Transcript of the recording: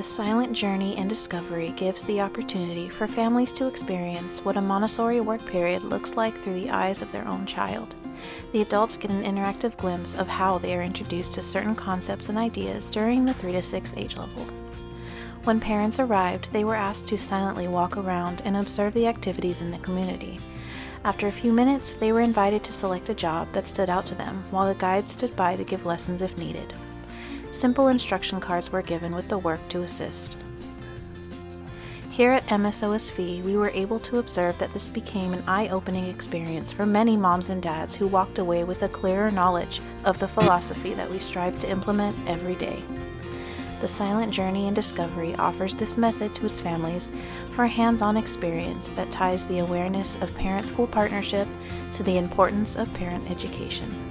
The silent journey and discovery gives the opportunity for families to experience what a Montessori work period looks like through the eyes of their own child. The adults get an interactive glimpse of how they are introduced to certain concepts and ideas during the 3 to 6 age level. When parents arrived, they were asked to silently walk around and observe the activities in the community. After a few minutes, they were invited to select a job that stood out to them, while the guides stood by to give lessons if needed. Simple instruction cards were given with the work to assist. Here at MSOSV, we were able to observe that this became an eye-opening experience for many moms and dads who walked away with a clearer knowledge of the philosophy that we strive to implement every day. The Silent Journey and Discovery offers this method to its families for a hands-on experience that ties the awareness of parent-school partnership to the importance of parent education.